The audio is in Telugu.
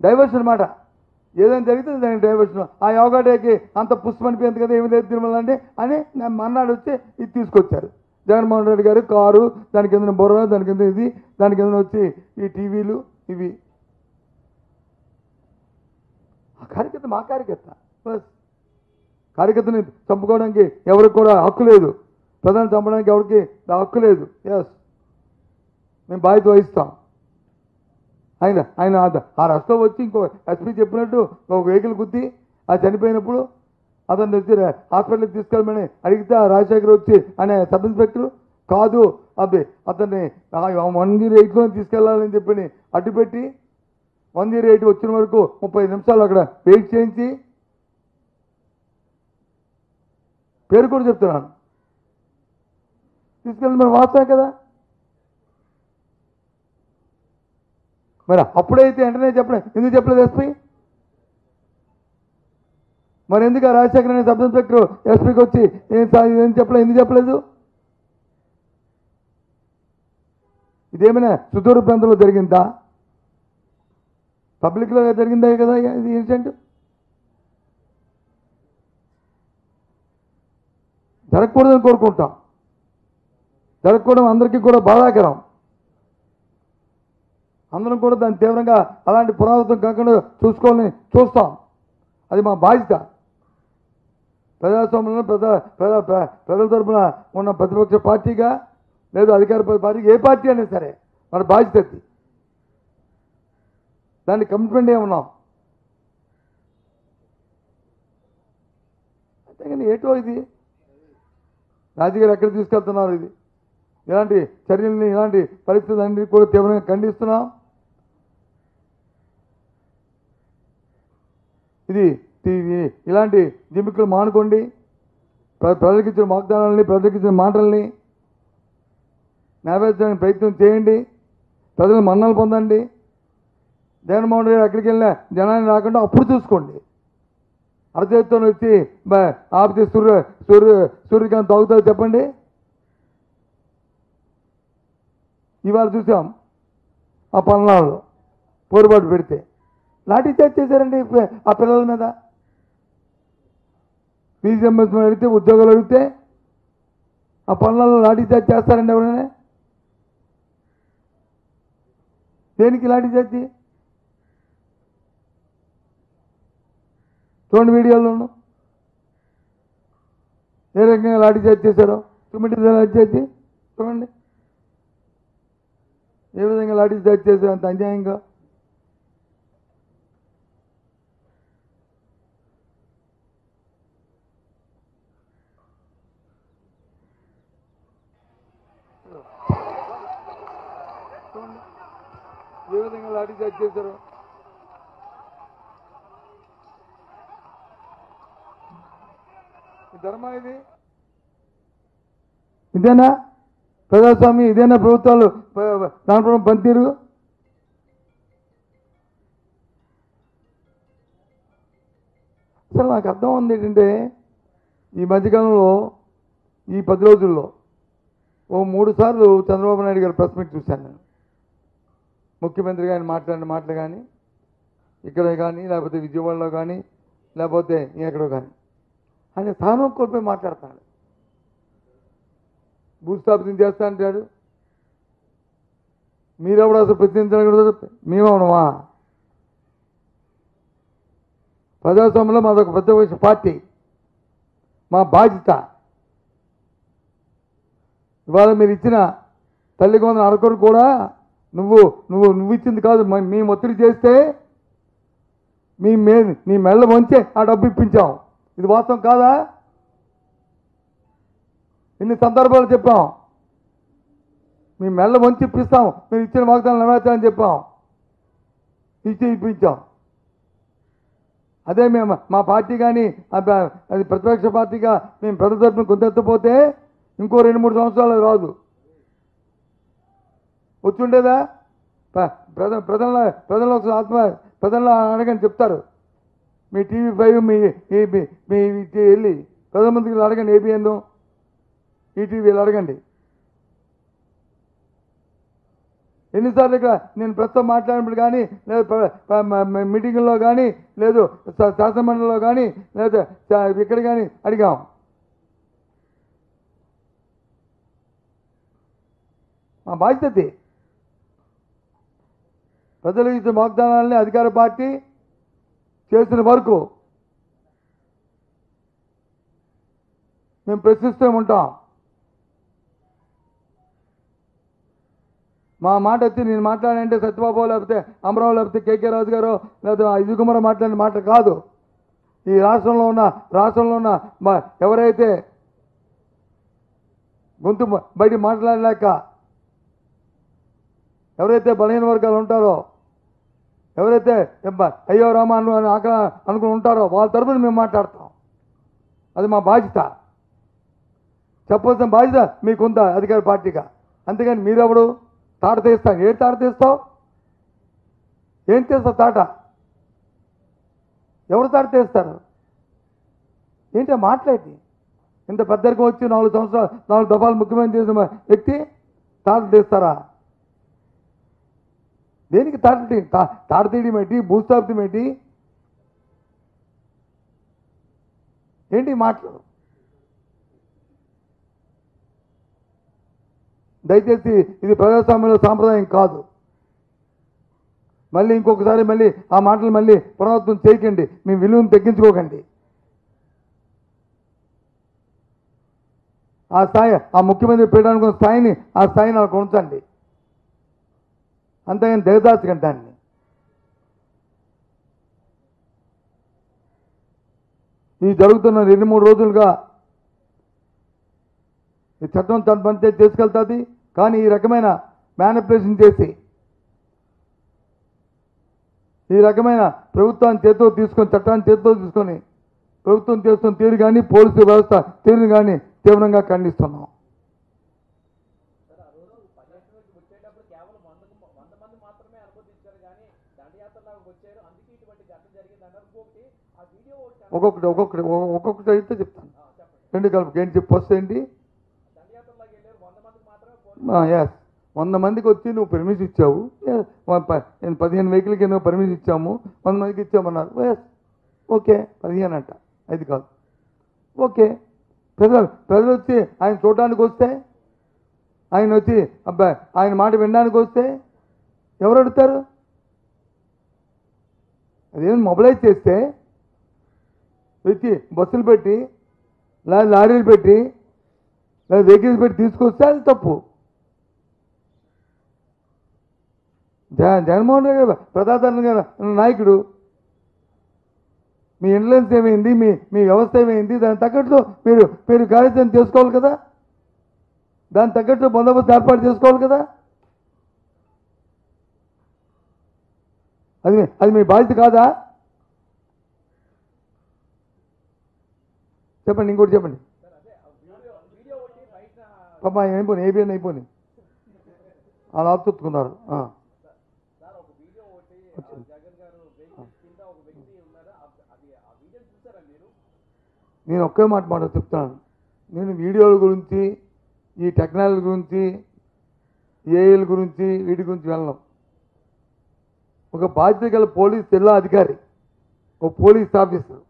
డైవర్షన్ మాట. ఏదైనా జరిగితే దానికి డైవర్షన్. ఆ యోగా డేకి అంత పుష్పనిపోయింది కదా, ఏమి లేదు తిరుమల అంటే అని మర్నాడు వచ్చి ఇది తీసుకొచ్చారు జగన్మోహన్ రెడ్డి గారు. కారు, దాని కింద బుర్ర, దాని కింద ఇది, దాని కింద వచ్చి ఈ టీవీలు ఇవి. ఆ కార్యకర్త మా కార్యకర్త. బస్ కార్యకర్తని చంపుకోవడానికి ఎవరికి కూడా హక్కు లేదు, ప్రధాని చంపడానికి ఎవరికి హక్కు లేదు. ఎస్, మేము బాధ్యత వహిస్తాం. ఆయన ఆ రాష్ట్రంలో వచ్చి ఇంకో ఎస్పీ చెప్పినట్టు ఒక వెహికల్ గుద్ది ఆ చనిపోయినప్పుడు అతన్ని వచ్చి హాస్పిటల్కి తీసుకెళ్ళమని అడిగితే ఆ రాజశేఖర్ వచ్చి అనే సబ్ ఇన్స్పెక్టర్ కాదు అబ్బే అతన్ని 108లో తీసుకెళ్లాలని చెప్పి అడ్డుపెట్టి 108 వచ్చిన వరకు 30 నిమిషాలు అక్కడ వెయిట్ చేయించి, పేరు కూడా చెప్తున్నాను, తీసుకెళ్ళి మరి వాస్తవే కదా. మరి అప్పుడైతే వెంటనే చెప్పలే, ఎందుకు చెప్పలేదు ఎస్పీ? మరి ఎందుకు ఆ రాజశేఖర్ అనే సబ్ ఇన్స్పెక్టర్ ఎస్పీకి వచ్చి ఏం చెప్పలేదు, ఎందుకు చెప్పలేదు? ఇదేమైనా సుదూర ప్రాంతంలో జరిగిందా? పబ్లిక్లో జరిగిందా కదా ఇది ఇన్సిడెంట్? జరగకూడదని కోరుకుంటాం. జరగకూడదు అందరికీ కూడా బాధాకరం. అందరం కూడా దాన్ని తీవ్రంగా అలాంటి పునరావృతం కాకుండా చూసుకోవాలని చూస్తాం. అది మా బాధ్యత. ప్రజాస్వామ్యంలో ప్రజల తరఫున ఉన్న ప్రతిపక్ష పార్టీగా లేదు అధికార పార్టీగా ఏ పార్టీ అయినా సరే మన బాధ్యత అది. దాన్ని కమిట్మెంట్ ఏమన్నాం. అంతేగాని ఏటో ఇది రాజకీయాలు ఎక్కడ తీసుకెళ్తున్నారు? ఇది ఇలాంటి చర్యల్ని, ఇలాంటి పరిస్థితులన్నీ కూడా తీవ్రంగా ఖండిస్తున్నాం. ఇది ఇలాంటి జిమ్మికులు మానుకోండి. ప్రజలకు ఇచ్చిన వాగ్దానాలని, ప్రజలకు ఇచ్చిన మాటల్ని నెరవేర్చడానికి ప్రయత్నం చేయండి. ప్రజలు మన్నలు పొందండి. జగన్మోహన్ రెడ్డి ఎక్కడికి వెళ్ళినా జనాన్ని రాకుండా అప్పుడు చూసుకోండి. అరచేతితో వచ్చి ఆపితే సూర్యకాంత్ తాగుతారు చెప్పండి. ఇవాళ చూసాం ఆ పల్నాడులో పోరుబాటు పెడితే లాఠీ చార్జ్ చేశారండి ఆ పిల్లల మీద. ఫీజు రింబర్స్మెంట్ అడిగితే, ఉద్యోగాలు అడిగితే ఆ పల్నాడులో లాఠీ చార్జ్ చేస్తారండి ఎవరైనా? దేనికి లాఠీ చార్జి? చూడండి వీడియోలోను ఏ రకంగా లాఠీ చార్జ్ చేశారో. తుమ్మిటి లాఠీ చార్జి చూడండి ఏ విధంగా లాఠీ చార్జ్ చేశారు, అంత అన్యాయంగా. ఏ విధంగా లాఠీ చార్జ్ చేశారు. ధర్మం ఇది? ఇదేనా ప్రజాస్వామ్యం? ఇదేనా ప్రభుత్వాలు దాంట్లో పనితీరు? అసలు నాకు అర్థం ఉంది ఏంటంటే ఈ మధ్యకాలంలో ఈ 10 రోజుల్లో ఓ 3 సార్లు చంద్రబాబు నాయుడు గారు ప్రెస్ మీట్ చూశాను నేను. ముఖ్యమంత్రిగా ఆయన మాట్లాడిన మాటలు కానీ, ఇక్కడ కానీ, లేకపోతే విజయవాడలో కానీ, లేకపోతే ఎక్కడో కానీ ఆయన స్థానం కోల్పోయి మాట్లాడుతున్నాడు. భూస్థాపితం చేస్తా అంటాడు. మీరెవడు అసలు ప్రశ్నించకూడదు? మేమవడమా? ప్రజాస్వామ్యంలో మాదొక ప్రతిపక్ష పార్టీ, మా బాధ్యత. ఇవాళ మీరు ఇచ్చిన తల్లి కొందరు అరకొరు కూడా నువ్వు ఇచ్చింది కాదు, మేము ఒత్తిడి చేస్తే నీ మెళ్ళ వంచే ఆ డబ్బు ఇప్పించాం. ఇది వాస్తవం కాదా? ఇన్ని సందర్భాలు చెప్పాం. మీ మెళ్ళ వంచి ఇప్పిస్తాం, మీరు ఇచ్చిన వాగ్దానాలు నెరవేర్చాలని చెప్పాం, ఇచ్చి ఇప్పించాం. అదే మేము మా పార్టీ కానీ అది ప్రతిపక్ష పార్టీగా మేము ప్రజల తరపున కొంతెత్తపోతే ఇంకో 2-3 సంవత్సరాలు రాదు, వచ్చి ఉండేదా? ప్రజల్లో ప్రజల్లో అడగని చెప్తారు. మీ TV5 మీ వెళ్ళి ప్రధానమంత్రికి అడగండి, ABN ఈటీవీలు అడగండి. ఎన్నిసార్లు ఇక్కడ నేను ప్రస్తుతం మాట్లాడినప్పుడు కానీ లేదా మీటింగుల్లో కానీ లేదు శాసనమండలిలో కానీ లేదా ఇక్కడ కానీ అడిగాం. మా బాధ్యత ప్రజలకు ఇచ్చిన వాగ్దానాలని అధికార పార్టీ చేసిన వరకు మేము ప్రశ్నిస్తూ ఉంటాం. మా మాట వచ్చి నేను మాట్లాడంటే సత్యబాబు లేకపోతే అమరావు లేకపోతే కేకే రాజు గారు లేదా ఇదిగుమర మాట్లాడిన మాట కాదు. ఈ రాష్ట్రంలో ఉన్న ఎవరైతే గొంతు బయట మాట్లాడలేక ఎవరైతే బలహీన వర్గాలు ఉంటారో ఎవరైతే అయ్యో రామా అని అనుకుని ఉంటారో వాళ్ళ తరపున మేము మాట్లాడతాం. అది మా బాధ్యత. చెప్పాల్సిన బాధ్యత మీకుందా అధికార పార్టీగా. అంతేగాని మీరెవడు తాట తీస్తాను ఏం తాట తీస్తావు ఏం తీస్తావు తాట ఎవరు తాట తీస్తారు ఏంటి మాట్లాడి ఇంత పెద్దరికి వచ్చి 4 సంవత్సరాలు 4 దఫాలు ముఖ్యమంత్రి చేసిన వ్యక్తి తాట తీస్తారా? దేనికి తాట తీయడం ఏంటి భూస్థాపితం ఏంటి ఏంటి మాటలు? దయచేసి ఇది ప్రజాస్వామ్యంలో సాంప్రదాయం కాదు. మళ్ళీ ఇంకొకసారి మళ్ళీ ఆ మాటలు మళ్ళీ పునరావృతం చేయకండి. మీ విలువను తగ్గించుకోకండి. ఆ స్థాయి ఆ ముఖ్యమంత్రి పెట్టడానికి స్థాయిని ఆ స్థాయిని నాకు ఉంచండి. అంతేగాని దిగదాచకండి దాన్ని. ఈ జరుగుతున్న 2-3 రోజులుగా ఈ చట్టం తన పని చేసుకెళ్తుంది. కానీ ఈ రకమైన మ్యానిపులేషన్ చేసి ఈ రకమైన ప్రభుత్వాన్ని చేతితో తీసుకొని చట్టాన్ని చేతితో తీసుకొని ప్రభుత్వం చేస్తున్న తీరు కానీ పోలీసు వ్యవస్థ తీరుని కానీ తీవ్రంగా ఖండిస్తున్నాం. ఒక్కొక్కటి అయితే చెప్తాను. 2 కలిపి ఏంటి చెప్పి వస్తేంటి 100 మందికి వచ్చి నువ్వు పర్మిషన్ ఇచ్చావు. 15 వెహికల్కి నువ్వు పర్మిషన్ ఇచ్చాము 100 మందికి ఇచ్చామన్నారు. ఓకే 15 అంట 5 కాదు. ఓకే ప్రజలు వచ్చి ఆయన చూడడానికి వస్తే ఆయన వచ్చి అబ్బాయి ఆయన మాట వినడానికి వస్తే ఎవరు అడుగుతారు? అదేమి మొబిలైజ్ చేస్తే వచ్చి బస్సులు పెట్టి లారీలు పెట్టి లేదా వెహికల్స్ పెట్టి తీసుకొస్తే అది తప్పు. జగన్మోహన్ రెడ్డి గారు ప్రజాదరణ నాయకుడు. మీ ఇన్ఫ్లుయెన్స్ ఏమైంది మీ వ్యవస్థ ఏమైంది దానికి తగ్గట్లు మీరు కార్యాచరణ చేసుకోవాలి కదా. దానికి తగ్గట్లు బందోబస్తు ఏర్పాటు చేసుకోవాలి కదా. అది మీ బాధ్యత కాదా? చెప్పండి ఇంకోటి చెప్పండి. పాపా అయిపోయి ఏబిఎన్ అయిపోయి అలా ఆపుతున్నారు. నేను ఒకే మాట చెప్తాను. నేను వీడియోల గురించి ఈ టెక్నాలజీ గురించి ఏఐల గురించి వీటి గురించి వెళ్ళను. ఒక బాధ్యత గల పోలీస్ జిల్లా అధికారి ఒక పోలీస్ ఆఫీసర్